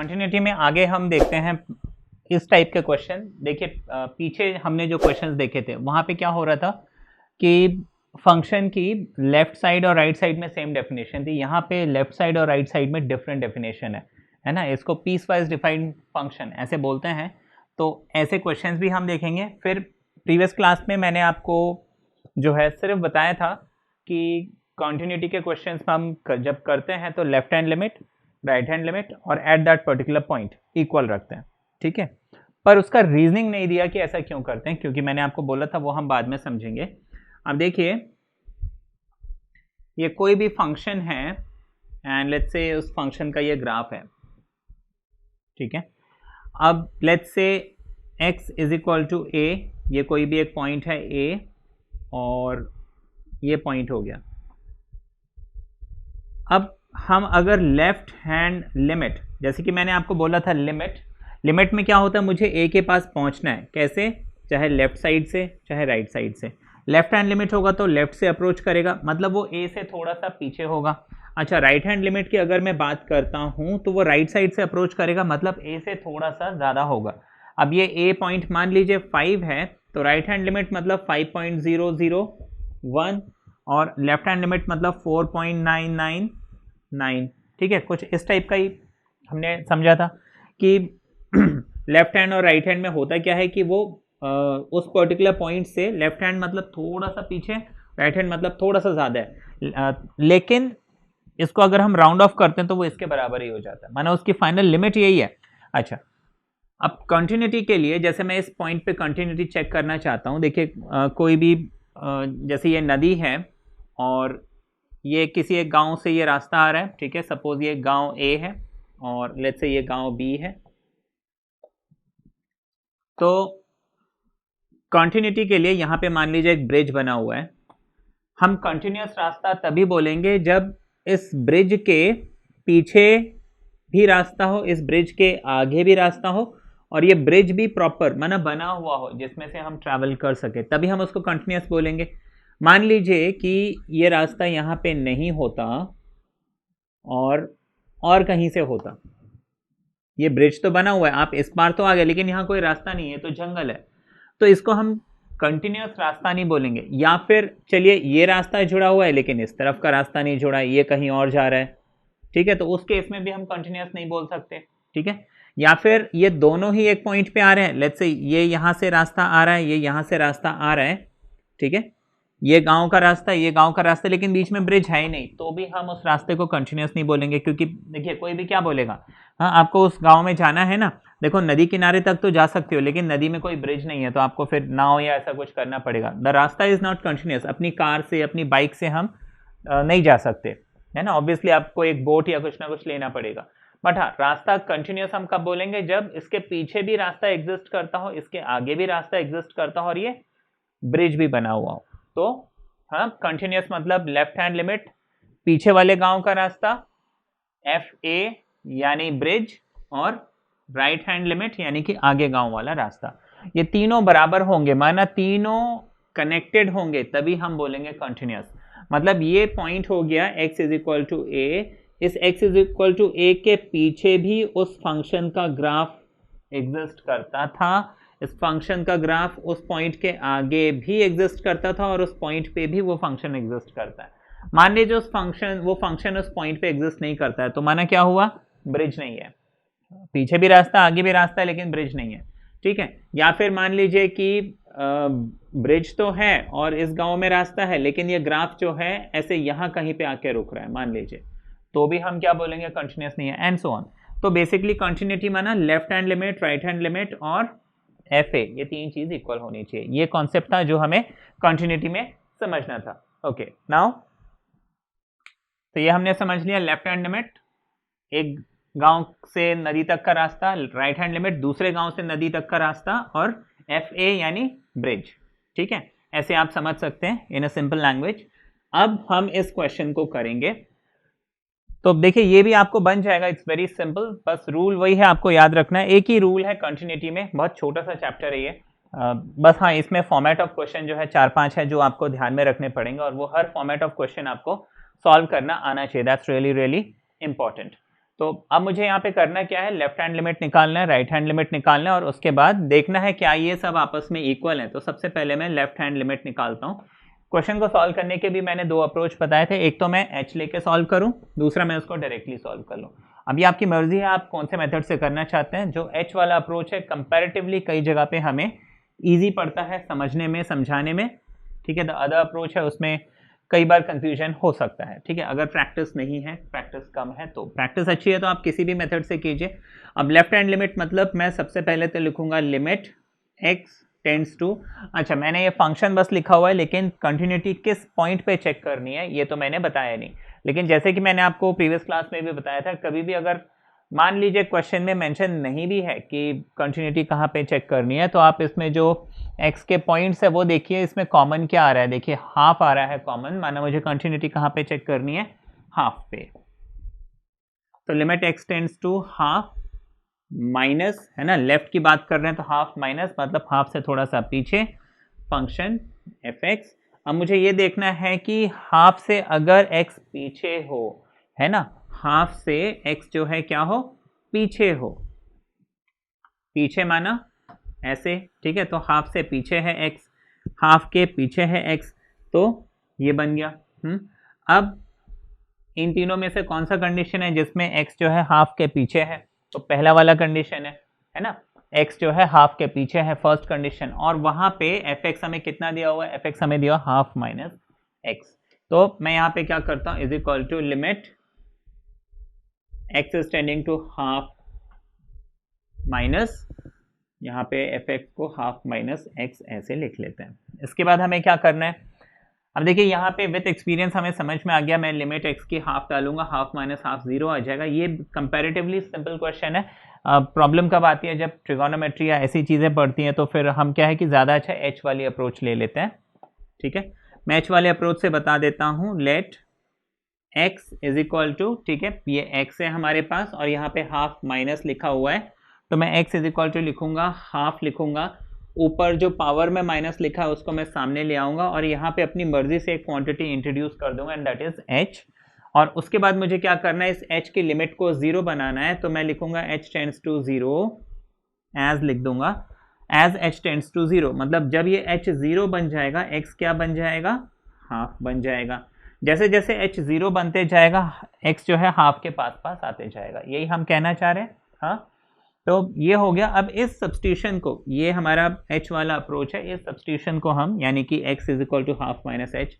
Continuity में आगे हम देखते हैं इस टाइप के क्वेश्चन। देखिए पीछे हमने जो क्वेश्चंस देखे थे वहाँ पे क्या हो रहा था कि फंक्शन की लेफ्ट साइड और राइट साइड में सेम डेफिनेशन थी, यहाँ पे लेफ्ट साइड और राइट साइड में डिफरेंट डेफिनेशन है ना। इसको पीस वाइज डिफाइंड फंक्शन ऐसे बोलते हैं। तो ऐसे क्वेश्चंस भी हम देखेंगे। फिर प्रीवियस क्लास में मैंने आपको जो है सिर्फ बताया था कि कॉन्टिन्यूटी के क्वेश्चंस हम जब करते हैं तो left hand limit, right hand limit और at that particular point equal रखते हैं, ठीक है। पर उसका रीजनिंग नहीं दिया कि ऐसा क्यों करते हैं, क्योंकि मैंने आपको बोला था वो हम बाद में समझेंगे। अब देखिए ये कोई भी फंक्शन है एंड लेट्स से उस फंक्शन का ये ग्राफ है, ठीक है। अब let's say x is equal to a, ये कोई भी एक पॉइंट है a और ये पॉइंट हो गया। अब हम अगर लेफ्ट हैंड लिमिट, जैसे कि मैंने आपको बोला था लिमिट में क्या होता है, मुझे a के पास पहुंचना है, कैसे, चाहे लेफ्ट साइड से चाहे राइट साइड से। लेफ्ट हैंड लिमिट होगा तो लेफ्ट से अप्रोच करेगा, मतलब वो a से थोड़ा सा पीछे होगा। अच्छा, राइट हैंड लिमिट की अगर मैं बात करता हूं तो वो राइट साइड से अप्रोच करेगा, मतलब a से थोड़ा सा ज़्यादा होगा। अब ये a पॉइंट मान लीजिए 5 है तो राइट हैंड लिमिट मतलब 5.001 और लेफ्ट हैंड लिमिट मतलब 4.999, ठीक है। कुछ इस टाइप का ही हमने समझा था कि लेफ्ट हैंड और राइट हैंड में होता क्या है कि वो उस पर्टिकुलर पॉइंट से लेफ्ट हैंड मतलब थोड़ा सा पीछे, राइट हैंड मतलब थोड़ा सा ज़्यादा है, लेकिन इसको अगर हम राउंड ऑफ करते हैं तो वो इसके बराबर ही हो जाता है, माना उसकी फाइनल लिमिट यही है। अच्छा, अब कंटिन्यूटी के लिए जैसे मैं इस पॉइंट पे कंटिन्यूटी चेक करना चाहता हूँ। देखिए कोई भी जैसे ये नदी है और ये किसी एक गांव से ये रास्ता आ रहा है, ठीक है। सपोज ये गांव A है और लेट्स से ये गांव B है। तो कंटिन्यूटी के लिए यहाँ पे मान लीजिए एक ब्रिज बना हुआ है। हम कंटिन्यूअस रास्ता तभी बोलेंगे जब इस ब्रिज के पीछे भी रास्ता हो, इस ब्रिज के आगे भी रास्ता हो और ये ब्रिज भी प्रॉपर माना बना हुआ हो जिसमें से हम ट्रैवल कर सके, तभी हम उसको कंटिन्यूअस बोलेंगे। मान लीजिए कि ये रास्ता यहाँ पे नहीं होता और कहीं से होता, ये ब्रिज तो बना हुआ है, आप इस पार तो आ गए लेकिन यहाँ कोई रास्ता नहीं है, तो जंगल है, तो इसको हम कंटिन्यूअस रास्ता नहीं बोलेंगे। या फिर चलिए ये रास्ता जुड़ा हुआ है लेकिन इस तरफ का रास्ता नहीं जुड़ा है, ये कहीं और जा रहा है, ठीक है, तो उस केस में भी हम कंटिन्यूअस नहीं बोल सकते, ठीक है। या फिर ये दोनों ही एक पॉइंट पे आ रहे हैं, लेट्स से ये यहाँ से रास्ता आ रहा है, ये यहाँ से रास्ता आ रहा है, ठीक है, ये गांव का रास्ता, ये गांव का रास्ता, लेकिन बीच में ब्रिज है ही नहीं, तो भी हम उस रास्ते को कंटिन्यूअस नहीं बोलेंगे। क्योंकि देखिए कोई भी क्या बोलेगा, हाँ आपको उस गांव में जाना है ना, देखो नदी किनारे तक तो जा सकते हो लेकिन नदी में कोई ब्रिज नहीं है, तो आपको फिर नाव या ऐसा कुछ करना पड़ेगा। द रास्ता इज नॉट कंटिन्यूअस, अपनी कार से अपनी बाइक से हम नहीं जा सकते, है ना। ऑब्वियसली आपको एक बोट या कुछ ना कुछ लेना पड़ेगा। बट हाँ, रास्ता कंटिन्यूअस हम कब बोलेंगे, जब इसके पीछे भी रास्ता एग्जिस्ट करता हो, इसके आगे भी रास्ता एग्जिस्ट करता हो और ये ब्रिज भी बना हुआ हो। तो हाँ, कंटिन्यूअस मतलब लेफ्ट हैंड लिमिट, पीछे वाले गांव का रास्ता FA यानी ब्रिज, और राइट हैंड लिमिट यानी कि आगे गांव वाला रास्ता। ये तीनों बराबर होंगे, माना तीनों कनेक्टेड होंगे, तभी हम बोलेंगे कंटिन्यूअस। मतलब ये पॉइंट हो गया x is equal to a, इस x is equal to a के पीछे भी उस फंक्शन का ग्राफ एग्जिस्ट करता था, इस फंक्शन का ग्राफ उस पॉइंट के आगे भी एग्जिस्ट करता था और उस पॉइंट पे भी वो फंक्शन एग्जिस्ट करता है। मान लीजिए वो फंक्शन उस पॉइंट पे एग्जिस्ट नहीं करता है, तो माना क्या हुआ, ब्रिज नहीं है, पीछे भी रास्ता आगे भी रास्ता है लेकिन ब्रिज नहीं है, ठीक है। या फिर मान लीजिए कि ब्रिज तो है और इस गांव में रास्ता है लेकिन ये ग्राफ जो है ऐसे यहाँ कहीं पे आके रुक रहा है मान लीजिए, तो भी हम क्या बोलेंगे, कंटिन्यूअस नहीं है, एंड सो ऑन। तो बेसिकली कंटिन्यूटी माना left hand limit, right hand limit और FA, ये तीन चीज इक्वल होनी चाहिए। ये कॉन्सेप्ट था जो हमें कंटिन्यूटी में समझना था। ओके नाउ, तो ये हमने समझ लिया, लेफ्ट हैंड लिमिट एक गांव से नदी तक का रास्ता, राइट हैंड लिमिट दूसरे गांव से नदी तक का रास्ता, और FA यानी ब्रिज, ठीक है। ऐसे आप समझ सकते हैं इन अ सिंपल लैंग्वेज। अब हम इस क्वेश्चन को करेंगे, तो देखिए ये भी आपको बन जाएगा, इट्स वेरी सिंपल, बस रूल वही है, आपको याद रखना है, एक ही रूल है कंटिन्यूटी में, बहुत छोटा सा चैप्टर है ये। बस हाँ, इसमें फॉर्मेट ऑफ क्वेश्चन जो है 4-5 है जो आपको ध्यान में रखने पड़ेंगे, और वो हर फॉर्मेट ऑफ क्वेश्चन आपको सॉल्व करना आना चाहिए, दैट्स रियली रियली इंपॉर्टेंट। तो अब मुझे यहाँ पे करना क्या है, लेफ्ट हैंड लिमिट निकालना है, राइट हैंड लिमिट निकालना है और उसके बाद देखना है क्या ये सब आपस में इक्वल है। तो सबसे पहले मैं लेफ्ट हैंड लिमिट निकालता हूँ। क्वेश्चन को सॉल्व करने के भी मैंने दो अप्रोच बताए थे, एक तो मैं h लेके सॉल्व करूँ, दूसरा मैं उसको डायरेक्टली सॉल्व कर लूँ। अभी आपकी मर्जी है आप कौन से मेथड से करना चाहते हैं। जो h वाला अप्रोच है कंपैरेटिवली कई जगह पे हमें ईजी पड़ता है समझने में, समझाने में, ठीक है। द अदर अप्रोच है उसमें कई बार कंफ्यूजन हो सकता है, ठीक है। अगर प्रैक्टिस नहीं है, प्रैक्टिस कम है, तो प्रैक्टिस अच्छी है तो आप किसी भी मेथड से कीजिए। अब लेफ्ट हैंड लिमिट मतलब मैं सबसे पहले तो लिखूंगा लिमिट x टेंड्स टू, अच्छा मैंने ये फंक्शन बस लिखा हुआ है लेकिन कंटिन्यूटी किस पॉइंट पे चेक करनी है ये तो मैंने बताया नहीं। लेकिन जैसे कि मैंने आपको प्रीवियस क्लास में भी बताया था, कभी भी अगर मान लीजिए क्वेश्चन में मेंशन नहीं भी है कि कंटिन्यूटी कहाँ पे चेक करनी है, तो आप इसमें जो x के पॉइंट्स है वो देखिए, इसमें कॉमन क्या आ रहा है, देखिए हाफ आ रहा है कॉमन, माना मुझे कंटिन्यूटी कहाँ पे चेक करनी है, हाफ पे। तो limit x tends to half minus, है ना, लेफ्ट की बात कर रहे हैं तो हाफ माइनस मतलब हाफ से थोड़ा सा पीछे फंक्शन fx। अब मुझे ये देखना है कि हाफ से अगर x पीछे हो, है ना, हाफ से x जो है क्या हो, पीछे हो, पीछे माना ऐसे, ठीक है। तो हाफ से पीछे है x, हाफ के पीछे है x, तो ये बन गया। अब इन तीनों में से कौन सा कंडीशन है जिसमें x जो है हाफ के पीछे है, तो पहला वाला कंडीशन है ना, x जो है हाफ के पीछे है, फर्स्ट कंडीशन। और वहां पे fx हमें कितना दिया हुआ है, fx हमें दिया हाफ माइनस x। तो मैं यहाँ पे क्या करता हूँ, is equal to limit x is tending to half minus, यहाँ पे fx को हाफ माइनस x ऐसे लिख लेते हैं। इसके बाद हमें क्या करना है, अब देखिए यहाँ पे विथ एक्सपीरियंस हमें समझ में आ गया, मैं लिमिट x की हाफ डालूंगा, हाफ माइनस हाफ 0 आ जाएगा। ये कंपैरेटिवली सिंपल क्वेश्चन है। प्रॉब्लम कब आती है, जब ट्रिगोनोमेट्री या ऐसी चीज़ें पढ़ती हैं तो फिर हम क्या है कि ज़्यादा अच्छा h वाली अप्रोच ले लेते हैं, ठीक है। मैं h वाले अप्रोच से बता देता हूँ, let x is equal to, ठीक है, ये x है हमारे पास और यहाँ पे हाफ माइनस लिखा हुआ है, तो मैं x इज इक्वल टू लिखूंगा, हाफ लिखूंगा, ऊपर जो पावर में माइनस लिखा है उसको मैं सामने ले आऊंगा और यहाँ पे अपनी मर्जी से एक क्वांटिटी इंट्रोड्यूस कर दूंगा एंड दैट इज h। और उसके बाद मुझे क्या करना है, इस h की लिमिट को 0 बनाना है, तो मैं लिखूंगा h टेंड्स टू 0 एज, लिख दूंगा एज h टेंड्स टू 0, मतलब जब ये h 0 बन जाएगा x क्या बन जाएगा, हाफ बन जाएगा। जैसे जैसे h 0 बनते जाएगा x जो है हाफ के पास पास आते जाएगा, यही हम कहना चाह रहे हैं। हाँ, तो ये हो गया। अब इस सब्स्टिट्यूशन को, ये हमारा h वाला अप्रोच है, इस सब्स्टिट्यूशन को हम यानी कि x is equal to half minus h,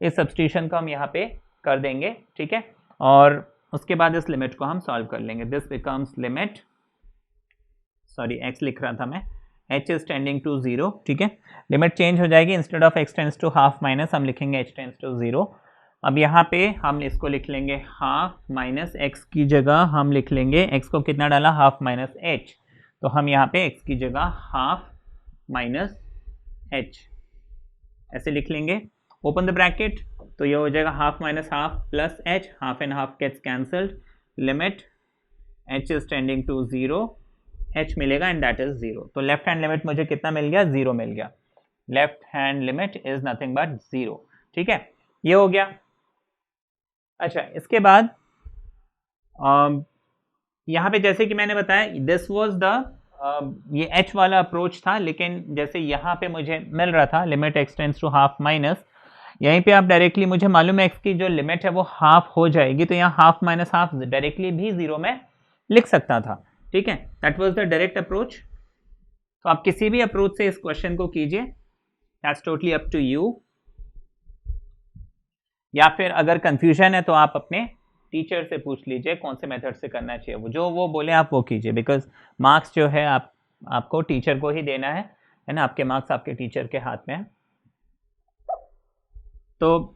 इस सब्स्टिट्यूशन को हम यहाँ पे कर देंगे, ठीक है। और उसके बाद इस लिमिट को हम सॉल्व कर लेंगे। This becomes limit, sorry x लिख रहा था मैं, h इज टेंडिंग टू 0, ठीक है। लिमिट चेंज हो जाएगी, instead of x tends to half minus हम लिखेंगे h टेंड्स टू 0। अब यहाँ पे हम इसको लिख लेंगे हाफ माइनस x की जगह हम लिख लेंगे, x को कितना डाला, हाफ माइनस h, तो हम यहाँ पे x की जगह हाफ माइनस h ऐसे लिख लेंगे, ओपन द ब्रैकेट, तो ये हो जाएगा half minus half plus h, half and half gets cancelled, limit h is tending to 0, h मिलेगा एंड दैट इज 0। तो लेफ्ट हैंड लिमिट मुझे कितना मिल गया, 0 मिल गया। Left hand limit is nothing but 0, ठीक है, ये हो गया। अच्छा, इसके बाद यहाँ पे जैसे कि मैंने बताया दिस वाज द ये h वाला अप्रोच था, लेकिन जैसे यहाँ पे मुझे मिल रहा था limit x tends to half minus, यहीं पे आप डायरेक्टली, मुझे मालूम है x की जो लिमिट है वो हाफ हो जाएगी, तो यहाँ हाफ माइनस हाफ डायरेक्टली भी 0 में लिख सकता था, ठीक है। That was the direct approach. तो आप किसी भी अप्रोच से इस क्वेश्चन को कीजिए, that's totally up to you. या फिर अगर कंफ्यूजन है तो आप अपने टीचर से पूछ लीजिए कौन से मेथड से करना चाहिए, वो जो वो बोले आप वो कीजिए, बिकॉज मार्क्स जो है आपको टीचर को ही देना है ना, आपके मार्क्स आपके टीचर के हाथ में है। तो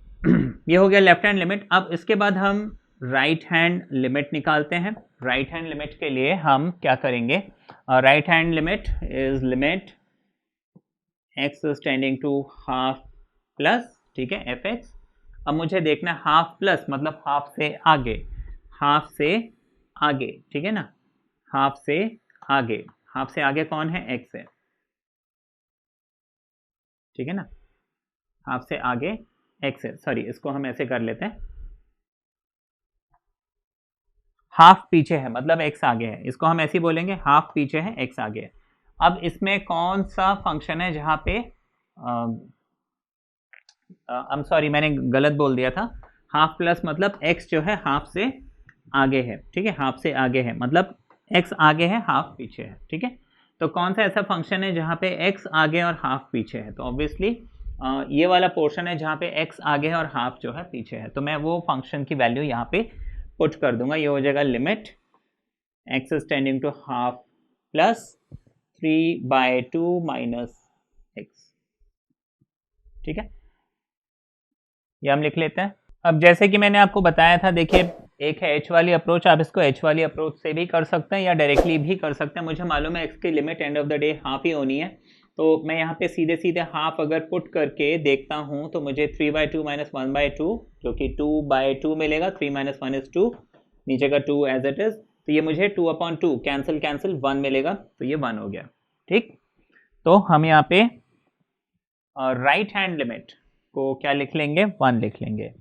ये हो गया लेफ्ट हैंड लिमिट। अब इसके बाद हम राइट हैंड लिमिट निकालते हैं। राइट हैंड लिमिट के लिए हम क्या करेंगे, right hand limit is limit x is tending to half plus, ठीक है, fx। अब मुझे देखना है हाफ प्लस मतलब हाफ से आगे, हाफ से आगे, ठीक है ना, हाफ से आगे, हाफ से आगे कौन है, x है, ठीक है ना, हाफ से आगे x है। सॉरी, इसको हम ऐसे कर लेते हैं, हाफ पीछे है, मतलब x आगे है, इसको हम ऐसे ही बोलेंगे, हाफ पीछे है x आगे है। अब इसमें कौन सा फंक्शन है जहां पे आई एम सॉरी मैंने गलत बोल दिया था, हाफ प्लस मतलब x जो है हाफ से आगे है, ठीक है, हाफ से आगे है मतलब x आगे है हाफ पीछे है, ठीक है। तो कौन सा ऐसा फंक्शन है जहाँ पे x आगे और हाफ पीछे है, तो ऑब्वियसली ये वाला पोर्शन है जहाँ पे x आगे है और हाफ जो है पीछे है। तो मैं वो फंक्शन की वैल्यू यहाँ पे पुट कर दूंगा, ये हो जाएगा limit x is tending to half plus 3/2 minus x, ठीक है, ये हम लिख लेते हैं। अब जैसे कि मैंने आपको बताया था, देखिए एक है h वाली अप्रोच, आप इसको h वाली अप्रोच से भी कर सकते हैं या डायरेक्टली भी कर सकते हैं। मुझे मालूम है x की limit end of the day half ही होनी है, तो मैं यहाँ पे सीधे सीधे हाफ अगर पुट करके देखता हूँ तो मुझे 3/2 माइनस 1/2 जो कि 2/2 मिलेगा, 3 माइनस 1 इज 2, नीचे का 2 एज इट इज, तो ये मुझे 2/2 कैंसिल कैंसिल 1 मिलेगा, तो ये 1 हो गया, ठीक। तो हम यहाँ पे राइट हैंड लिमिट को क्या लिख लेंगे, 1 लिख लेंगे।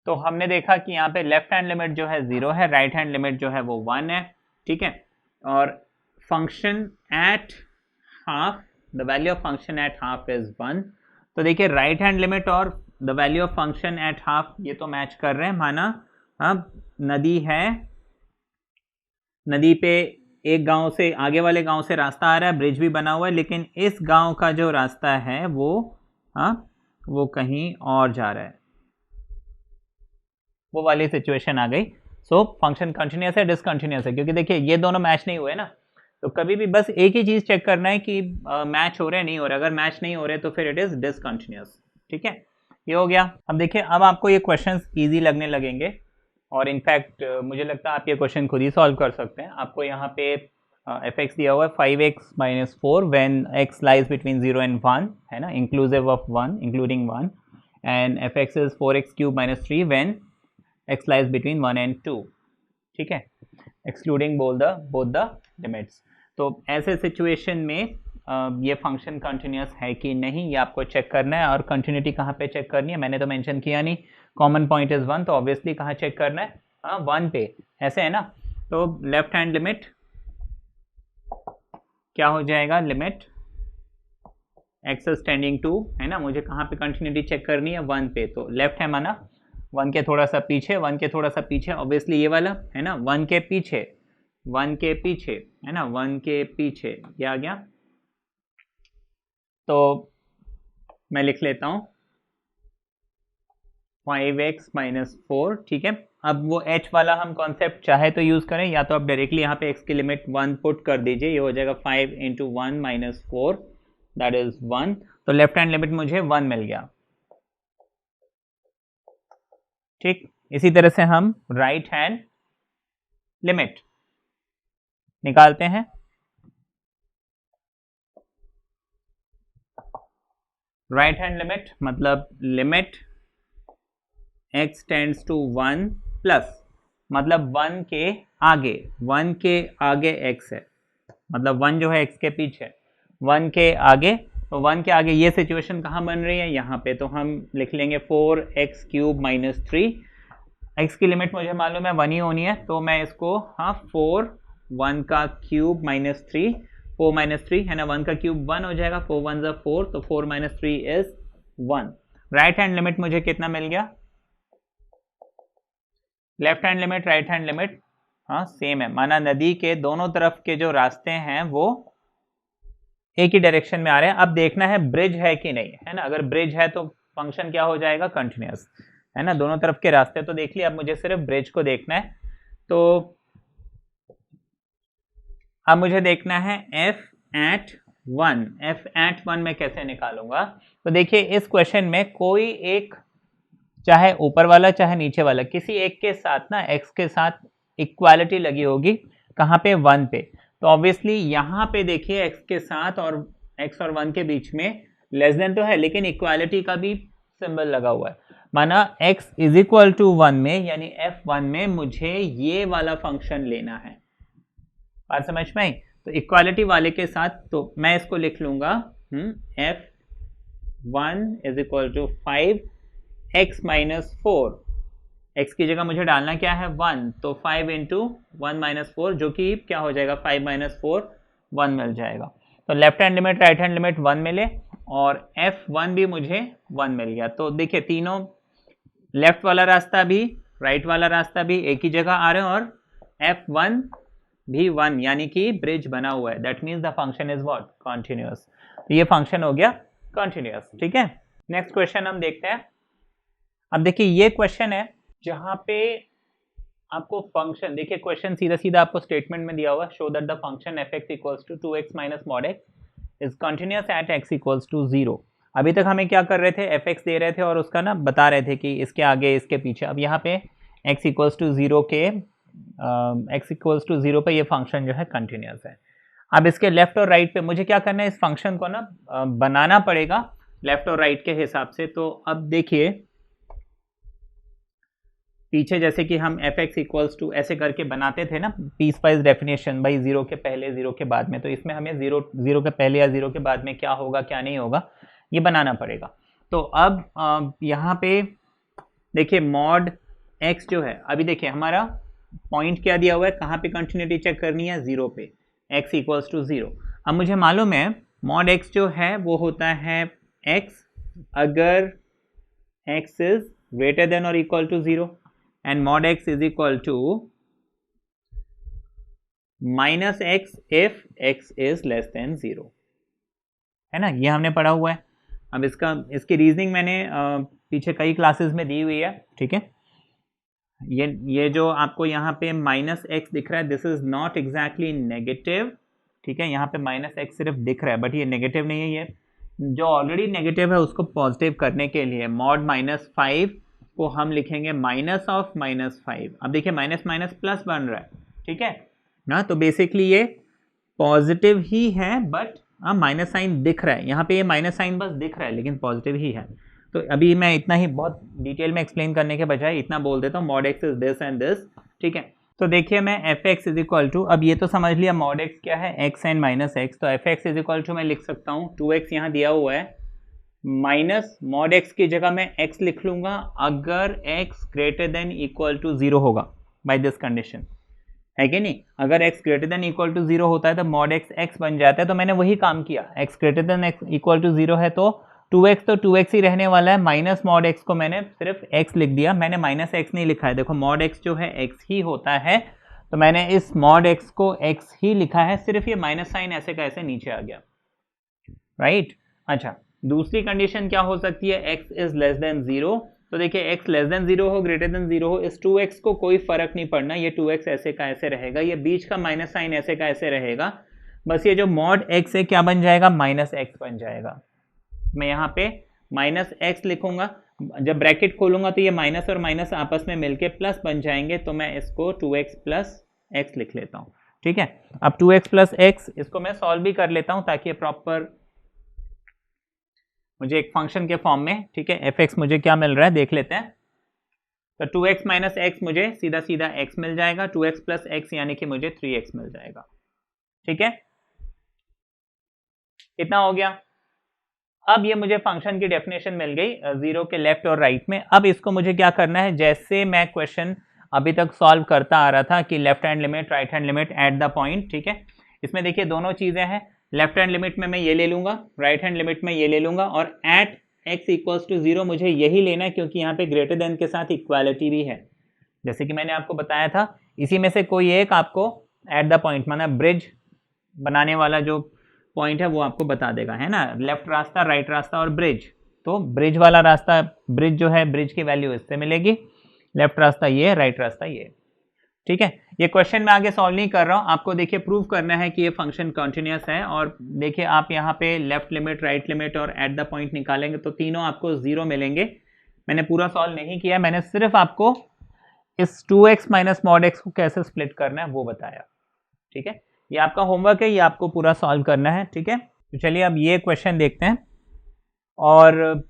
तो हमने देखा कि यहाँ पे लेफ्ट हैंड लिमिट जो है 0 है, राइट हैंड लिमिट जो है वो 1 है, ठीक है। और function at half, the value of function at half is 1। तो देखिए राइट हैंड लिमिट और the value of function at half ये तो मैच कर रहे हैं। माना अब नदी है, नदी पे एक गांव से आगे वाले गांव से रास्ता आ रहा है, ब्रिज भी बना हुआ है, लेकिन इस गांव का जो रास्ता है वो कहीं और जा रहा है, वो वाली सिचुएशन आ गई। सो फंक्शन कंटिन्यूस है डिसकंटिन्यूस है, क्योंकि देखिए ये दोनों मैच नहीं हुए ना, तो कभी भी बस एक ही चीज चेक करना है कि मैच हो रहे नहीं हो रहे, अगर मैच नहीं हो रहे तो फिर इट इज डिसकंटिन्यूस, ठीक है। ये हो गया। अब देखिए अब आपको ये क्वेश्चंस इजी लगने लगेंगे, और इनफैक्ट मुझे लगता है आप ये क्वेश्चन खुद ही सॉल्व कर सकते हैं। आपको यहाँ पे एफ एक्स दिया हुआ है 5x minus 4 when x lies between 0 and 1, है ना, inclusive of 1, including 1, and F X is 4x cube minus 3 when x lies between 1 and 2, ठीक है, एक्सक्लूडिंग बोथ द लिमिट्स। तो ऐसे सिचुएशन में ये फंक्शन कंटिन्यूस है कि नहीं ये आपको चेक करना है। और कंटिन्यूटी कहाँ पे चेक करनी है, मैंने तो मेंशन किया नहीं, कॉमन पॉइंट इज 1, तो ऑब्वियसली कहाँ चेक करना है, 1 पे, ऐसे है ना। तो लेफ्ट हैंड लिमिट क्या हो जाएगा, limit x is tending to, है ना, मुझे कहाँ पे कंटिन्यूटी चेक करनी है, 1 पे, तो लेफ्ट है माना 1 के थोड़ा सा पीछे, 1 के थोड़ा सा पीछे, ऑब्वियसली ये वाला है ना, 1 के पीछे, 1 के पीछे, है ना, 1 के पीछे, ये आ गया। तो मैं लिख लेता हूँ 5x माइनस 4, ठीक है। अब वो h वाला हम कॉन्सेप्ट चाहे तो यूज करें, या तो आप डायरेक्टली यहाँ पे x की लिमिट 1 पुट कर दीजिए, ये हो जाएगा 5 इंटू 1 माइनस 4 दैट इज 1। तो लेफ्ट हैंड लिमिट मुझे 1 मिल गया, ठीक। इसी तरह से हम राइट हैंड लिमिट निकालते हैं। राइट हैंड लिमिट मतलब limit x tends to 1 plus, मतलब 1 के आगे, 1 के आगे x है, मतलब 1 जो है x के पीछे, 1 के आगे, तो 1 के आगे ये सिचुएशन कहाँ बन रही है, यहाँ पे, तो हम लिख लेंगे 4x क्यूब माइनस 3, x की लिमिट मुझे मालूम है 1 ही होनी है, तो मैं इसको 4 1 का क्यूब माइनस 3, 4 माइनस 3 है ना, 1 का क्यूब 1 हो जाएगा, 4 1 ज़ा 4, तो 4 minus 3 is 1। Right hand limit मुझे कितना मिल गया, left hand limit right hand limit same है, माना नदी के दोनों तरफ के जो रास्ते हैं वो एक ही डायरेक्शन में आ रहे हैं। अब देखना है ब्रिज है कि नहीं, है ना, अगर ब्रिज है तो फंक्शन क्या हो जाएगा, कंटिन्यूस, है ना, दोनों तरफ के रास्ते तो देख लिया, अब मुझे सिर्फ ब्रिज को देखना है। तो अब मुझे देखना है f at 1, f at 1 मैं कैसे निकालूंगा। तो देखिए इस क्वेश्चन में कोई एक, चाहे ऊपर वाला चाहे नीचे वाला, किसी एक के साथ ना x के साथ इक्वालिटी लगी होगी, कहाँ पे, 1 पे। तो ऑब्वियसली यहाँ पे देखिए x के साथ और x और 1 के बीच में लेस देन तो है, लेकिन इक्वालिटी का भी सिंबल लगा हुआ है। माना x इज इक्वल टू 1 में, यानी f1 में मुझे ये वाला फंक्शन लेना है, बात समझ में आई। तो इक्वालिटी वाले के साथ, तो मैं इसको लिख लूंगा f1 is equal to 5x minus 4 x की जगह मुझे डालना क्या है 1, तो 5 इंटू 1 माइनस 4 जो कि क्या हो जाएगा 5 माइनस 4 1 मिल जाएगा। तो left hand limit right hand limit 1 मिले और f1 भी मुझे 1 मिल गया। तो देखिए तीनों लेफ्ट वाला रास्ता भी राइट वाला रास्ता भी एक ही जगह आ रहे हैं और f1 भी 1 यानी कि ब्रिज बना हुआ है। That means the function is what continuous. तो ये फंक्शन हो गया कॉन्टिन्यूअस। ठीक है, नेक्स्ट क्वेश्चन हम देखते हैं। अब देखिए ये क्वेश्चन है जहां पे आपको फंक्शन, देखिए क्वेश्चन सीधा सीधा आपको स्टेटमेंट में दिया हुआ, show that the function f(x) equals to 2x minus mod x is continuous at x equals to 0। अभी तक हमें क्या कर रहे थे, fx दे रहे थे और उसका ना बता रहे थे कि इसके आगे इसके पीछे। अब यहाँ पे x इक्वल्स टू 0 के x इक्वल्स टू 0 पे ये फंक्शन जो है कंटिन्यूअस है। अब इसके लेफ्ट और राइट पे मुझे क्या करना है, इस फंक्शन को ना बनाना पड़ेगा लेफ्ट और राइट के हिसाब से। तो अब देखिए पीछे जैसे कि हम f(x) इक्वल्स टू ऐसे करके बनाते थे ना पीस वाइज डेफिनेशन, भाई 0 के पहले 0 के बाद में, तो इसमें हमें 0 के पहले या 0 के बाद में क्या होगा क्या नहीं होगा ये बनाना पड़ेगा। तो अब यहाँ पे देखिए mod x जो है, अभी देखिए हमारा पॉइंट क्या दिया हुआ है, कहाँ पे कंटिन्यूटी चेक करनी है 0 पे, x इक्वल्स टू 0। अब मुझे मालूम है mod x जो है वो होता है x अगर x इज ग्रेटर देन और equal to 0 and mod x is equal to minus x if x is less than 0, है ना, ये हमने पढ़ा हुआ है। अब इसकी रीजनिंग मैंने पीछे कई क्लासेस में दी हुई है। ठीक है, ये जो आपको यहाँ पे माइनस एक्स दिख रहा है this is not exactly negative. ठीक है, यहाँ पे माइनस एक्स सिर्फ दिख रहा है बट ये नेगेटिव नहीं है, ये जो ऑलरेडी नेगेटिव है उसको पॉजिटिव करने के लिए mod -5 को हम लिखेंगे माइनस ऑफ -5। अब देखिए माइनस माइनस प्लस बन रहा है, ठीक है ना, तो बेसिकली ये पॉजिटिव ही है बट माइनस साइन दिख रहा है यहाँ पे, ये माइनस साइन बस दिख रहा है लेकिन पॉजिटिव ही है। तो अभी मैं इतना ही बहुत डिटेल में एक्सप्लेन करने के बजाय इतना बोल देता हूँ mod x is this and this. ठीक है, तो देखिए मैं f(x) इज इक्वल टू, अब ये तो समझ लिया mod x क्या है x एंड माइनस एक्स, तो f(x) इज इक्वल टू मैं लिख सकता हूँ 2x यहाँ दिया हुआ है माइनस mod x की जगह मैं x लिख लूंगा अगर x greater than equal to 0 होगा बाय दिस कंडीशन, है कि नहीं। अगर x greater than equal to 0 होता है तो mod x बन जाता है, तो मैंने वही काम किया, x greater than equal to 0 है तो 2x तो 2x ही रहने वाला है, माइनस mod x को मैंने सिर्फ x लिख दिया, मैंने माइनस x नहीं लिखा है। देखो mod x जो है x ही होता है तो मैंने इस mod x को x ही लिखा है, सिर्फ ये माइनस साइन ऐसे का ऐसे नीचे आ गया, राइट। अच्छा, दूसरी कंडीशन क्या हो सकती है, x इज लेस देन 0। तो देखिए x लेस देन 0 हो ग्रेटर देन 0 हो, इस 2x को कोई फर्क नहीं पड़ना, ये 2x ऐसे का ऐसे रहेगा, ये बीच का माइनस साइन ऐसे का ऐसे रहेगा, बस ये जो mod x है क्या बन जाएगा माइनस x बन जाएगा। मैं यहाँ पे माइनस x लिखूंगा, जब ब्रैकेट खोलूंगा तो ये माइनस और माइनस आपस में मिलके प्लस बन जाएंगे, तो मैं इसको 2x प्लस x लिख लेता हूँ। ठीक है, अब 2x प्लस x इसको मैं सॉल्व भी कर लेता हूँ ताकि प्रॉपर मुझे एक फंक्शन के फॉर्म में, ठीक है, f(x) मुझे क्या मिल रहा है देख लेते हैं। तो 2x माइनस x मुझे सीधा सीधा x मिल जाएगा, 2x प्लस x यानी कि मुझे 3x मिल जाएगा। ठीक है, इतना हो गया। अब ये मुझे फंक्शन की डेफिनेशन मिल गई 0 के लेफ्ट और राइट में। अब इसको मुझे क्या करना है, जैसे मैं क्वेश्चन अभी तक सॉल्व करता आ रहा था कि left hand limit right hand limit at the point, ठीक है, इसमें देखिए दोनों चीजें हैं, लेफ्ट हैंड लिमिट में मैं ये ले लूंगा, राइट हैंड लिमिट में ये ले लूंगा, और एट x इक्वल्स टू 0 मुझे यही लेना है क्योंकि यहाँ पे ग्रेटर देन के साथ इक्वालिटी भी है, जैसे कि मैंने आपको बताया था। इसी में से कोई एक आपको एट द पॉइंट माना ब्रिज बनाने वाला जो पॉइंट है वो आपको बता देगा, है ना, लेफ्ट रास्ता राइट रास्ता और ब्रिज। तो ब्रिज वाला रास्ता, ब्रिज जो है ब्रिज की वैल्यू इससे मिलेगी, लेफ्ट रास्ता ये, राइट रास्ता ये। ठीक है, ये क्वेश्चन मैं आगे सॉल्व नहीं कर रहा हूँ, आपको देखिए प्रूव करना है कि ये फंक्शन कॉन्टिन्यूअस है। और देखिए आप यहाँ पे लेफ्ट लिमिट राइट लिमिट और एट द पॉइंट निकालेंगे तो तीनों आपको 0 मिलेंगे। मैंने पूरा सॉल्व नहीं किया, मैंने सिर्फ आपको इस 2x माइनस mod x को कैसे स्प्लिट करना है वो बताया। ठीक है, ये आपका होमवर्क है, ये आपको पूरा सॉल्व करना है। ठीक है, तो चलिए अब ये क्वेश्चन देखते हैं। और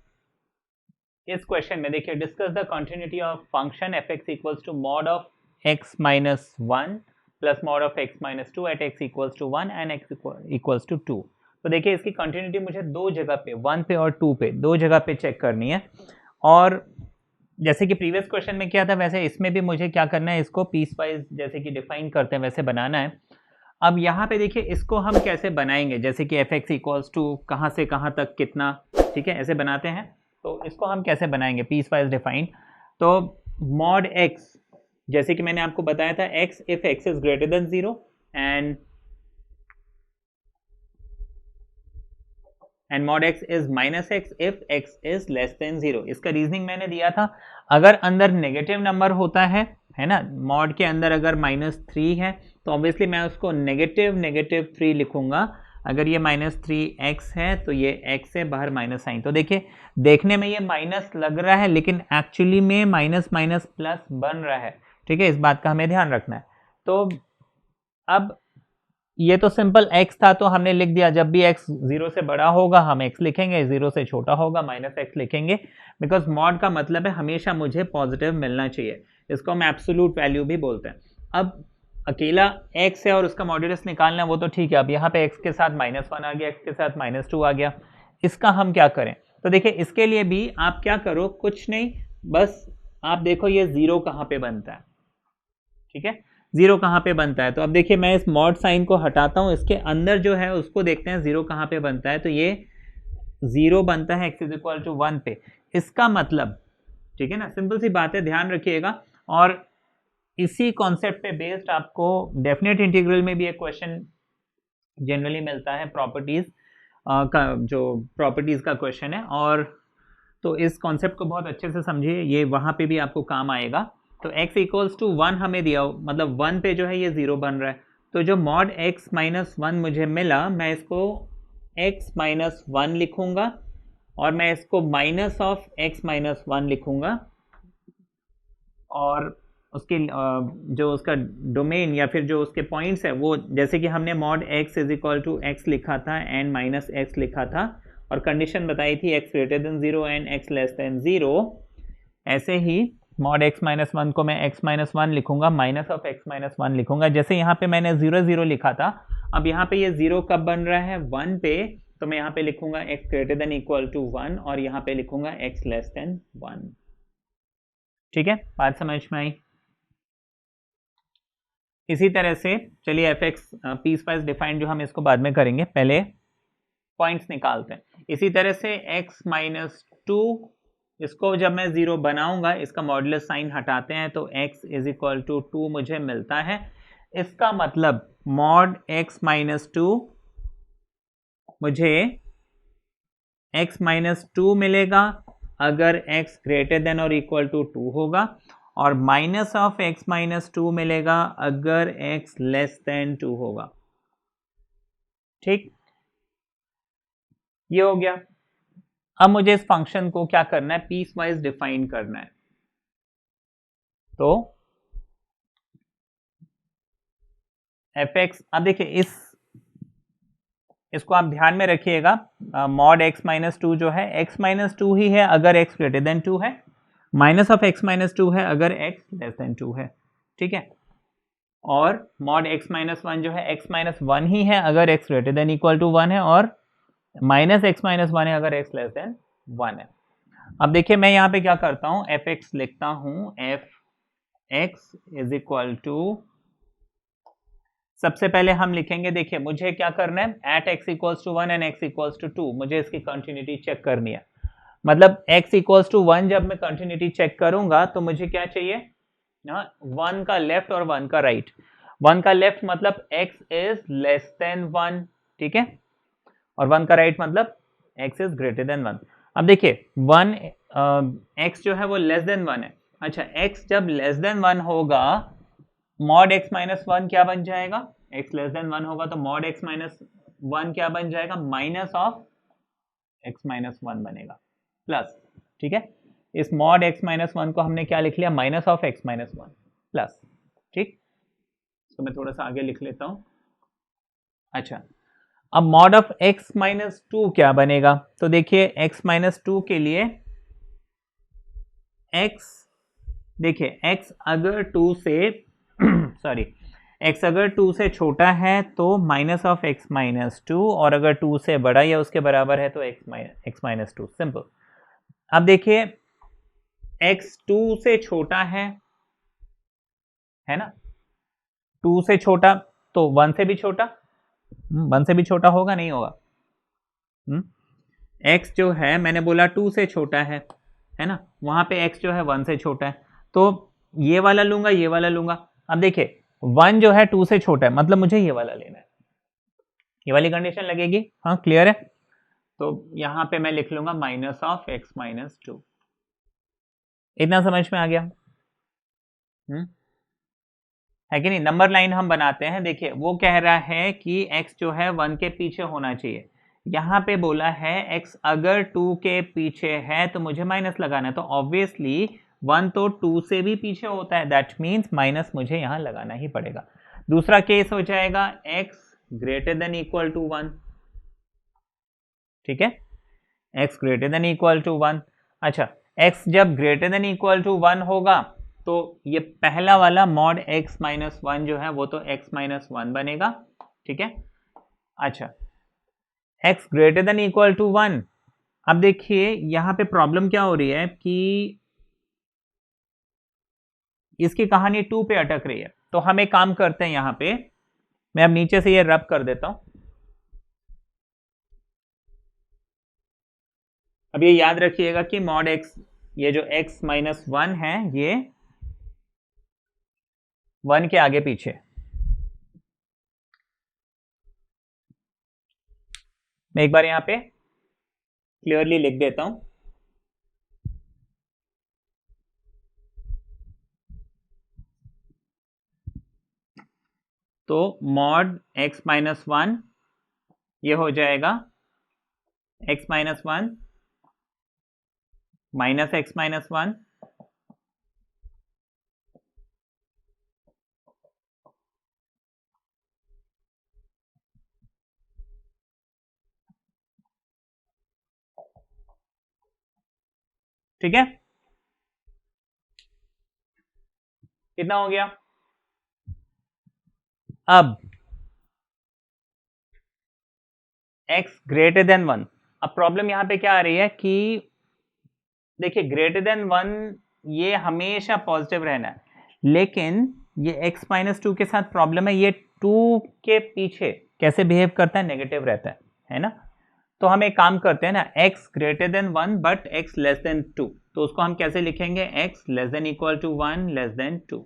इस क्वेश्चन में देखिए discuss the continuity of function f(x) equals to mod of x minus 1 plus mod of x minus 2 at x equals to 1 and x equals to 2। तो देखिए इसकी कंटिन्यूटी मुझे दो जगह पे, 1 पे और 2 पे, दो जगह पे चेक करनी है। और जैसे कि प्रीवियस क्वेश्चन में किया था वैसे इसमें भी मुझे क्या करना है, इसको पीस वाइज जैसे कि डिफाइन करते हैं वैसे बनाना है। अब यहाँ पे देखिए इसको हम कैसे बनाएंगे, जैसे कि एफ एक्स इक्वल्स टू कहाँ से कहाँ तक कितना, ठीक है, ऐसे बनाते हैं। तो इसको हम कैसे बनाएंगे पीस वाइज डिफाइन। तो मॉड एक्स, जैसे कि मैंने आपको बताया था, x if x is greater than 0 and mod x is minus x if x is less than 0। इसका रीजनिंग मैंने दिया था, अगर अंदर नेगेटिव नंबर होता है ना, मॉड के अंदर अगर -3 है तो ऑब्वियसली मैं उसको -3 लिखूंगा। अगर ये -3x है तो ये x है, बाहर माइनस साइन। तो देखिए देखने में ये माइनस लग रहा है लेकिन एक्चुअली में माइनस माइनस प्लस बन रहा है, ठीक है, इस बात का हमें ध्यान रखना है। तो अब ये तो सिंपल x था तो हमने लिख दिया, जब भी x 0 से बड़ा होगा हम x लिखेंगे, 0 से छोटा होगा -x लिखेंगे, बिकॉज मॉड का मतलब है हमेशा मुझे पॉजिटिव मिलना चाहिए, इसको हम एब्सोल्यूट वैल्यू भी बोलते हैं। अब अकेला x है और उसका मॉड्यूलस निकालना है वो तो ठीक है, अब यहाँ पे x के साथ -1 आ गया, x के साथ -2 आ गया, इसका हम क्या करें। तो देखिए इसके लिए भी आप क्या करो, कुछ नहीं, बस आप देखो ये 0 कहाँ पे बनता है, ठीक है, 0 कहाँ पे बनता है। तो अब देखिए मैं इस मॉड साइन को हटाता हूँ, इसके अंदर जो है उसको देखते हैं 0 कहाँ पे बनता है। तो ये 0 बनता है x इज इक्वल टू 1 पे, इसका मतलब, ठीक है ना, सिंपल सी बात है, ध्यान रखिएगा। और इसी कॉन्सेप्ट पे बेस्ड आपको डेफिनेट इंटीग्रल में भी एक क्वेश्चन जनरली मिलता है, प्रॉपर्टीज का, जो प्रॉपर्टीज का क्वेश्चन है, और तो इस कॉन्सेप्ट को बहुत अच्छे से समझिए, ये वहाँ पे भी आपको काम आएगा। तो x इक्वल्स टू 1 हमें दिया, मतलब 1 पे जो है ये 0 बन रहा है, तो जो मॉड x माइनस 1 मुझे मिला, मैं इसको x माइनस 1 लिखूंगा और मैं इसको माइनस ऑफ x माइनस 1 लिखूंगा, और उसकी जो उसका डोमेन या फिर जो उसके पॉइंट्स है वो, जैसे कि हमने mod x is equal to x लिखा था एंड माइनस x लिखा था, और कंडीशन बताई थी x greater then 0 and x less then 0, ऐसे ही मॉड x माइनस 1 को मैं x माइनस 1 लिखूंगा, माइनस ऑफ x माइनस 1 लिखूंगा। जैसे यहाँ पे मैंने 0 0 लिखा था, अब यहाँ पे ये 0 कब बन रहा है, 1 पे, तो मैं यहाँ पे लिखूंगा x greater than equal to 1 और यहाँ पे लिखूंगा x लेस देन 1, ठीक है, बात समझ में आई। इसी तरह से चलिए F X piecewise defined जो हम इसको बाद में करेंगे, पहले पॉइंट्स निकालते हैं। इसी तरह से x माइनस 2, इसको जब मैं 0 बनाऊंगा, इसका मॉड्यूलस साइन हटाते हैं तो x इज इक्वल टू 2 मुझे मिलता है। इसका मतलब मॉड x माइनस 2 मुझे x माइनस 2 मिलेगा अगर x ग्रेटर देन और इक्वल टू 2 होगा, और माइनस ऑफ x माइनस 2 मिलेगा अगर x लेस देन 2 होगा, ठीक, ये हो गया। अब मुझे इस फंक्शन को क्या करना है, पीस वाइज डिफाइन करना है। तो एफ एक्स, अब देखिए इसको आप ध्यान में रखिएगा, मॉड x माइनस 2 जो है x माइनस 2 ही है अगर x ग्रेटर देन 2 है, माइनस ऑफ x माइनस 2 है अगर x लेस देन 2 है, ठीक है, और मॉड x माइनस 1 जो है x माइनस 1 ही है अगर x greater than equal to 1 है, और माइनस x माइनस 1 है अगर x लेस देन 1 है। अब देखिए मैं यहाँ पे क्या करता हूँ, एफ एक्स लिखता हूँ, F X is equal to, सबसे पहले हम लिखेंगे, देखिए मुझे क्या करना है, at x equals to 1 and x equals to 2, मुझे इसकी कंटिन्यूटी चेक करनी है। मतलब x इक्वल्स टू 1 जब मैं कंटिन्यूटी चेक करूंगा तो मुझे क्या चाहिए ना, 1 का लेफ्ट और 1 का राइट। 1 का लेफ्ट मतलब x इज लेस देन 1, ठीक है, और 1 का राइट मतलब x इज ग्रेटर देन 1। अब देखिए 1 x जो है वो लेस देन 1 है, अच्छा x जब लेस देन 1 होगा, मॉड x माइनस 1 क्या बन जाएगा, x लेस देन 1 होगा तो मॉड x माइनस 1 क्या बन जाएगा, माइनस ऑफ x माइनस 1 बनेगा, प्लस, ठीक है, इस मॉड x माइनस 1 को हमने क्या लिख लिया, minus of x minus 1 plus, ठीक, तो मैं थोड़ा सा आगे लिख लेता हूं। अच्छा, अब मॉड ऑफ x माइनस 2 क्या बनेगा, तो देखिए x माइनस 2 के लिए x, देखिए x अगर 2 से सॉरी x अगर 2 से छोटा है तो माइनस ऑफ x माइनस 2, और अगर 2 से बड़ा या उसके बराबर है तो x माइनस 2, सिंपल। अब देखिए x 2 से छोटा है ना, 2 से छोटा तो 1 से भी छोटा, 1 से भी छोटा होगा नहीं होगा? x जो है मैंने बोला 2 से छोटा है ना, वहां पे x जो है 1 से छोटा है, तो ये वाला लूंगा, ये वाला लूंगा। अब देखिए 1 जो है 2 से छोटा है, मतलब मुझे ये वाला लेना है, ये वाली कंडीशन लगेगी। हाँ क्लियर है? तो यहां पे मैं लिख लूंगा माइनस ऑफ x माइनस 2। इतना समझ में आ गया? है कि नहीं? नंबर लाइन हम बनाते हैं। देखिए वो कह रहा है कि x जो है 1 के पीछे होना चाहिए, यहां पे बोला है x अगर 2 के पीछे है तो मुझे माइनस लगाना है, तो ऑब्वियसली 1 तो 2 से भी पीछे होता है, दैट मीन्स माइनस मुझे यहां लगाना ही पड़ेगा। दूसरा केस हो जाएगा x greater than equal to 1, ठीक है, x greater than equal to 1। अच्छा x जब ग्रेटर देन इक्वल टू 1 होगा तो ये पहला वाला मॉड x माइनस 1 जो है वो तो x माइनस 1 बनेगा, ठीक है। अच्छा x greater than equal to 1, अब देखिए यहां पे प्रॉब्लम क्या हो रही है कि इसकी कहानी 2 पे अटक रही है, तो हम एक काम करते हैं, यहां पे मैं अब नीचे से ये रब कर देता हूं। अब ये याद रखिएगा कि मॉड x, ये जो x माइनस 1 है ये 1 के आगे पीछे, मैं एक बार यहां पे क्लियरली लिख देता हूं। तो मॉड x माइनस 1 ये हो जाएगा x minus 1 minus x minus 1 ठीक है, कितना हो गया? अब x ग्रेटर देन 1, अब प्रॉब्लम यहां पे क्या आ रही है कि देखिए ग्रेटर देन 1 ये हमेशा पॉजिटिव रहना है, लेकिन ये x माइनस 2 के साथ प्रॉब्लम है, ये 2 के पीछे कैसे बिहेव करता है? नेगेटिव रहता है ना। तो हम एक काम करते हैं ना, x greater than 1 but x less than 2, तो उसको हम कैसे लिखेंगे? x less than equal to 1 less than 2,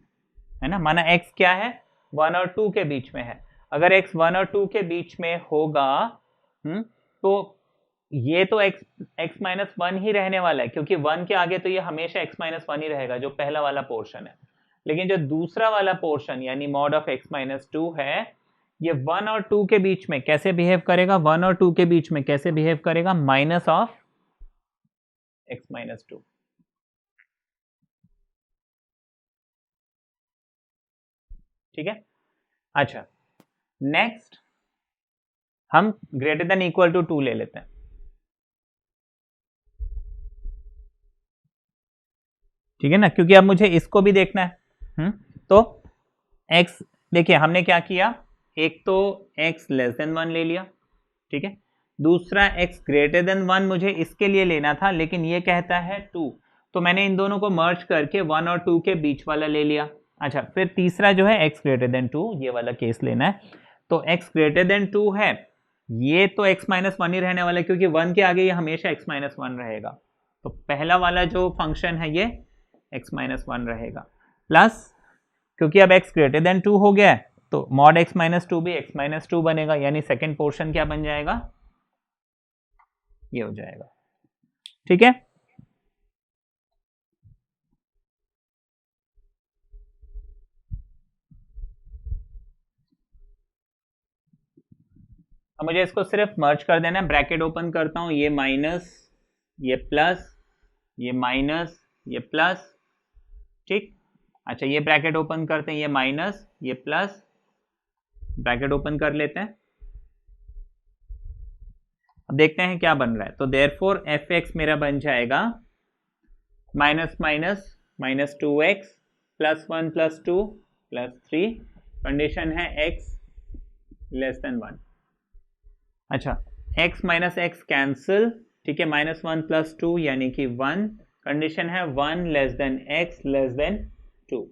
है ना। माना x क्या है? 1 और 2 के बीच में है, अगर x 1 और 2 के बीच में होगा तो ये तो x माइनस 1 ही रहने वाला है, क्योंकि 1 के आगे तो ये हमेशा x माइनस 1 ही रहेगा, जो पहला वाला पोर्शन है। लेकिन जो दूसरा वाला पोर्शन यानी मॉड ऑफ x माइनस 2 है, ये 1 और 2 के बीच में कैसे बिहेव करेगा? 1 और 2 के बीच में कैसे बिहेव करेगा? माइनस ऑफ x माइनस 2, ठीक है। अच्छा नेक्स्ट हम ग्रेटर देन इक्वल टू 2 ले लेते हैं, ठीक है ना, क्योंकि अब मुझे इसको भी देखना है। तो x देखिए हमने क्या किया, एक तो x लेस देन 1 ले लिया, ठीक है, दूसरा x ग्रेटर देन 1 मुझे इसके लिए लेना था, लेकिन ये कहता है 2, तो मैंने इन दोनों को मर्ज करके 1 और 2 के बीच वाला ले लिया। अच्छा फिर तीसरा जो है x ग्रेटर देन 2, ये वाला केस लेना है, तो x ग्रेटर देन 2 है, ये तो x माइनस 1 ही रहने वाला है, क्योंकि 1 के आगे ये हमेशा x माइनस 1 रहेगा, तो पहला वाला जो फंक्शन है ये x माइनस 1 रहेगा, प्लस क्योंकि अब x ग्रेटर देन 2 हो गया है तो मॉड x माइनस 2 भी x माइनस 2 बनेगा, यानी सेकेंड पोर्शन क्या बन जाएगा? ये हो जाएगा, ठीक है। अब मुझे इसको सिर्फ मर्ज कर देना है, ब्रैकेट ओपन करता हूं, ये माइनस, ये प्लस, ये माइनस, ये प्लस, ठीक। अच्छा ये ब्रैकेट ओपन करते हैं, ये माइनस, ये प्लस, ब्रैकेट ओपन कर लेते हैं, अब देखते हैं क्या बन रहा है। तो देयरफॉर एफ एक्स मेरा बन जाएगा minus minus minus 2x plus 1 plus 2 plus 3, condition है x लेस देन 1। अच्छा x माइनस एक्स कैंसिल, ठीक है, माइनस 1 प्लस 2 यानी कि 1, कंडीशन है 1 less then x less than 2।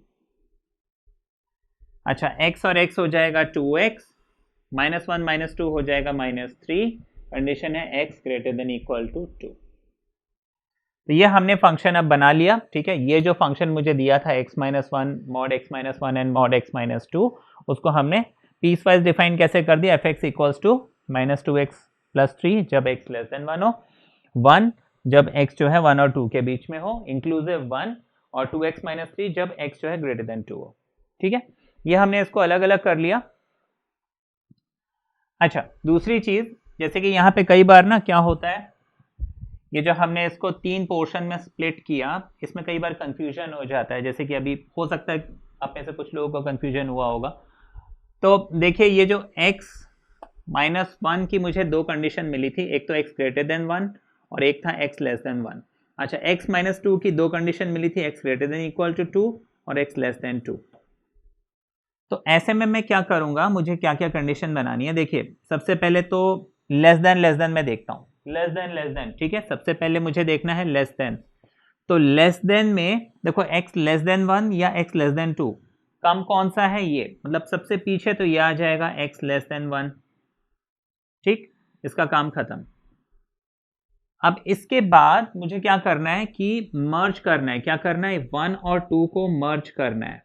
अच्छा, x और x हो जाएगा 2x, -1 -2 हो जाएगा -3, कंडीशन है x greater than equal to 2। तो ये हमने फंक्शन अब बना लिया, ठीक है। ये जो फंक्शन मुझे दिया था x -1 mod x -1 and mod x -2, उसको हमने पीस वाइज डिफाइन कैसे कर दिया, f(x) इक्वल्स टू -2x + 3 जब x लेस देन 1 हो, 1 जब x जो है 1 और 2 के बीच में हो, इंक्लूसिव 1, और 2x - 3 जब x जो है ग्रेटर देन 2 हो, ठीक है। ये हमने इसको अलग अलग कर लिया। अच्छा, दूसरी चीज, जैसे कि यहाँ पे कई बार ना क्या होता है, ये जो हमने इसको 3 पोर्शन में स्प्लिट किया, इसमें कई बार कंफ्यूजन हो जाता है। जैसे कि अभी हो सकता है आप में से कुछ लोगों को कंफ्यूजन हुआ होगा। तो देखिए, ये जो x -1 की मुझे 2 कंडीशन मिली थी, एक तो x ग्रेटर देन 1 और एक था x लेस देन 1। अच्छा, x -2 की 2 कंडीशन मिली थी, x greater than equal to 2 और x लेस देन 2। तो ऐसे में मैं क्या करूंगा, मुझे क्या क्या कंडीशन बनानी है। देखिए, सबसे पहले तो लेस देन मैं देखता हूं, लेस देन, ठीक है। सबसे पहले मुझे देखना है लेस देन। तो लेस देन में देखो, x लेस देन 1 या x लेस देन 2, कम कौन सा है, ये मतलब सबसे पीछे, तो ये आ जाएगा x लेस देन 1, ठीक। इसका काम खत्म। अब इसके बाद मुझे क्या करना है कि मर्ज करना है। क्या करना है, 1 और 2 को मर्ज करना है,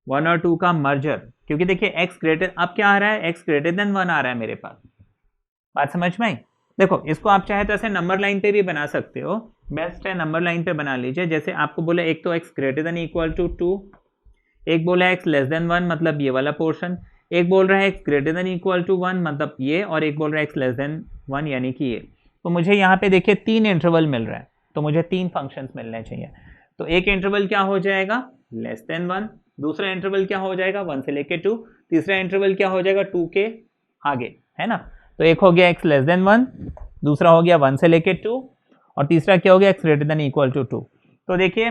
1 और 2 का मर्जर। क्योंकि देखिए x ग्रेटर, अब क्या आ रहा है, x ग्रेटर देन 1 आ रहा है मेरे पास। बात समझ में आई। देखो, इसको आप चाहे तो ऐसे नंबर लाइन पे भी बना सकते हो, बेस्ट है नंबर लाइन पे बना लीजिए। जैसे आपको बोला, एक तो x greater than equal to 2, एक बोला x लेस देन 1 मतलब ये वाला पोर्शन, एक बोल रहा है x greater than equal to 1 मतलब ये, और एक बोल रहा है x लेस देन 1 यानी कि ये। तो मुझे यहाँ पे देखिए 3 इंटरवल मिल रहा है, तो मुझे 3 फंक्शंस मिलने चाहिए। तो एक इंटरवल क्या हो जाएगा, लेस देन 1, दूसरा इंटरवल क्या हो जाएगा 1 से लेके 2, तीसरा इंटरवल क्या हो जाएगा 2 के आगे, है ना। तो एक हो गया x लेस देन 1, दूसरा हो गया 1 से लेके 2, और तीसरा क्या हो गया x greater than equal to 2। तो देखिए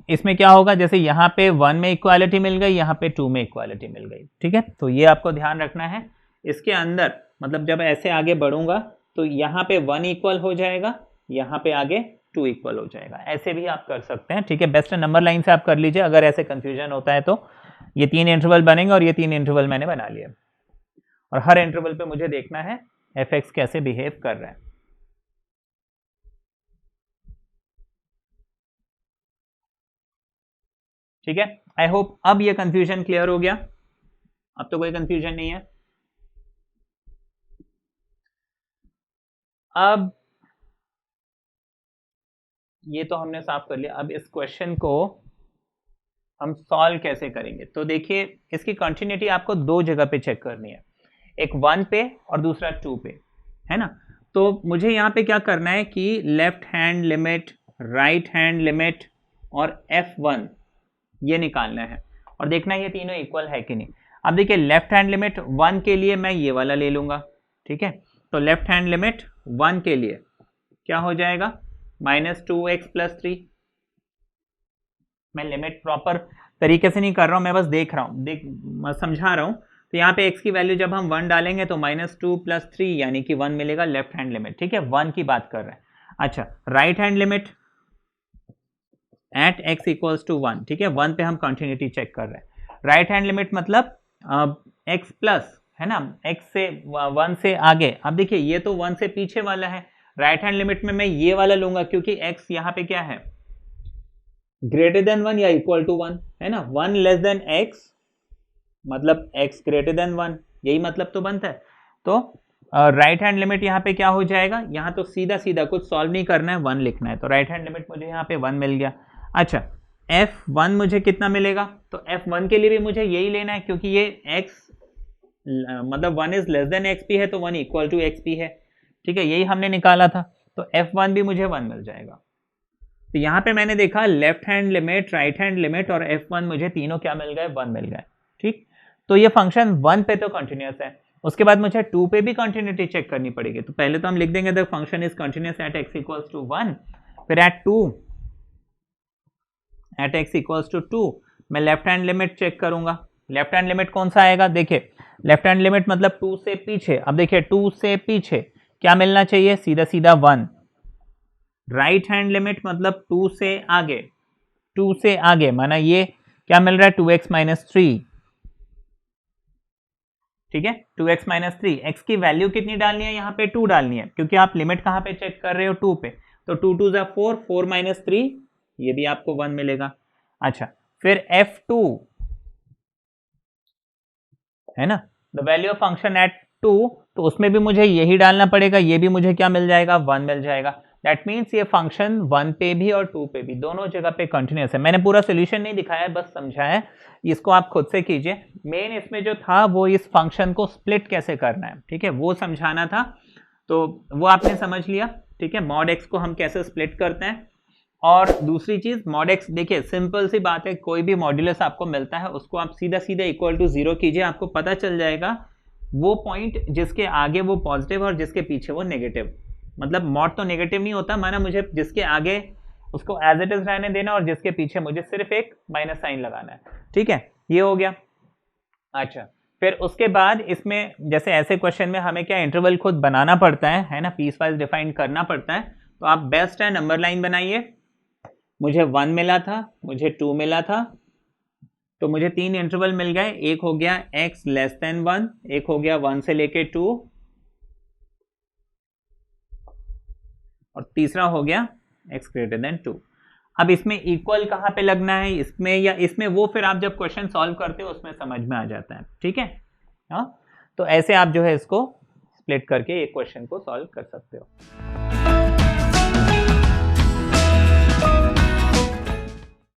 इसमें क्या होगा, जैसे यहाँ पे 1 में इक्वालिटी मिल गई, यहाँ पे 2 में इक्वालिटी मिल गई, ठीक है। तो ये आपको ध्यान रखना है। इसके अंदर मतलब जब ऐसे आगे बढ़ूंगा तो यहाँ पे 1 इक्वल हो जाएगा, यहाँ पे आगे 2 इक्वल हो जाएगा। ऐसे भी आप कर सकते हैं, ठीक है। बेस्ट नंबर लाइन से आप कर लीजिए। अगर ऐसे कंफ्यूजन होता है तो ये 3 इंटरवल बनेंगे, और ये 3 इंटरवल मैंने बना लिए, और हर इंटरवल पे मुझे देखना है f(x) कैसे बिहेव कर रहा है। ठीक है, आई होप अब ये कंफ्यूजन क्लियर हो गया। अब तो कोई कंफ्यूजन नहीं है। अब ये तो हमने साफ कर लिया। अब इस क्वेश्चन को हम सॉल्व कैसे करेंगे। तो देखिए, इसकी कंटिन्यूटी आपको 2 जगह पे चेक करनी है, एक 1 पे और दूसरा 2 पे, है ना। तो मुझे यहाँ पे क्या करना है कि left hand limit, right hand limit और f1 ये निकालना है, और देखना है ये तीनों इक्वल है कि नहीं। अब देखिए, लेफ्ट हैंड लिमिट 1 के लिए मैं ये वाला ले लूंगा, ठीक है। तो लेफ्ट हैंड लिमिट 1 के लिए क्या हो जाएगा, -2x + 3। मैं लिमिट प्रॉपर तरीके से नहीं कर रहा हूं, मैं बस देख रहा हूं, समझा रहा हूं। तो यहाँ पे x की वैल्यू जब हम 1 डालेंगे तो -2 + 3 यानी कि 1 मिलेगा लेफ्ट हैंड लिमिट, ठीक है। 1 की बात कर रहे हैं। अच्छा, right hand limit at x = 1, ठीक है। 1 पे हम कंटिन्यूटी चेक कर रहे हैं। राइट हैंड लिमिट मतलब x प्लस, है ना, x से 1 से आगे। अब देखिए, ये तो 1 से पीछे वाला है। राइट हैंड लिमिट में मैं ये वाला लूंगा, क्योंकि x यहाँ पे क्या है, ग्रेटर देन 1 या इक्वल टू 1, है ना। 1 लेस देन x मतलब x ग्रेटर देन 1, यही मतलब तो बनता है। तो राइट हैंड लिमिट यहाँ पे क्या हो जाएगा, यहाँ तो सीधा सीधा कुछ सॉल्व नहीं करना है, 1 लिखना है। तो राइट हैंड लिमिट मुझे यहाँ पे 1 मिल गया। अच्छा, f1 मुझे कितना मिलेगा, तो f1 के लिए भी मुझे यही लेना है, क्योंकि ये x मतलब 1 इज लेस देन xp है, तो 1 इक्वल टू xp है, ठीक है। यही हमने निकाला था। तो f1 भी मुझे 1 मिल जाएगा। तो यहाँ पे मैंने देखा left hand limit, right hand limit और f1 मुझे तीनों क्या मिल गए, 1 मिल गए, ठीक। तो ये फंक्शन 1 पे तो कंटिन्यूस है। उसके बाद मुझे 2 पे भी कंटिन्यूटी चेक करनी पड़ेगी। तो पहले तो हम लिख देंगे the function is continuous at x = 1, फिर एट x = 2 मैं लेफ्ट हैंड लिमिट चेक करूंगा। लेफ्ट हैंड लिमिट कौन सा आएगा, देखिए लेफ्ट हैंड लिमिट मतलब 2 से पीछे। अब देखिए 2 से पीछे क्या मिलना चाहिए, सीधा सीधा 1, राइट हैंड लिमिट मतलब 2 से आगे, 2 से आगे माना ये क्या मिल रहा है 2x माइनस 3, ठीक है 2x माइनस 3, x की वैल्यू कितनी डालनी है यहाँ पे 2 डालनी है, क्योंकि आप लिमिट कहाँ पे चेक कर रहे हो 2 पे, तो 2 2 जा 4, 4 माइनस 3 ये भी आपको 1 मिलेगा। अच्छा फिर f2 है ना, the value of function at 2, तो उसमें भी मुझे यही डालना पड़ेगा, ये भी मुझे क्या मिल जाएगा 1 मिल जाएगा। दैट मीन्स ये फंक्शन 1 पे भी और 2 पे भी दोनों जगह पे कंटिन्यूस है। मैंने पूरा सोल्यूशन नहीं दिखाया, बस समझाया है, इसको आप खुद से कीजिए। मेन इसमें जो था वो इस फंक्शन को स्प्लिट कैसे करना है, ठीक है वो समझाना था, तो वो आपने समझ लिया, ठीक है। मॉड एक्स को हम कैसे स्प्लिट करते हैं, और दूसरी चीज मॉड एक्स, देखिए सिंपल सी बात है, कोई भी मॉड्यूलस आपको मिलता है उसको आप सीधा सीधा इक्वल टू 0 कीजिए, आपको पता चल जाएगा वो पॉइंट जिसके आगे वो पॉजिटिव और जिसके पीछे वो नेगेटिव, मतलब मॉड तो नेगेटिव नहीं होता, माना मुझे जिसके आगे उसको एज इट इज रहने देना और जिसके पीछे मुझे सिर्फ एक माइनस साइन लगाना है, ठीक है ये हो गया। अच्छा फिर उसके बाद इसमें जैसे ऐसे क्वेश्चन में हमें क्या इंटरवल खुद बनाना पड़ता है ना, पीस वाइज डिफाइन करना पड़ता है, तो आप बेस्ट है नंबर लाइन बनाइए। मुझे 1 मिला था, मुझे 2 मिला था, तो मुझे 3 इंटरवल मिल गए, एक हो गया x लेस देन 1, एक हो गया 1 से लेके 2, और तीसरा हो गया x ग्रेटर देन 2। अब इसमें इक्वल कहाँ पे लगना है, इसमें या इसमें, वो फिर आप जब क्वेश्चन सॉल्व करते हो उसमें समझ में आ जाता है, ठीक है। हाँ तो ऐसे आप जो है इसको स्प्लिट करके एक क्वेश्चन को सॉल्व कर सकते हो।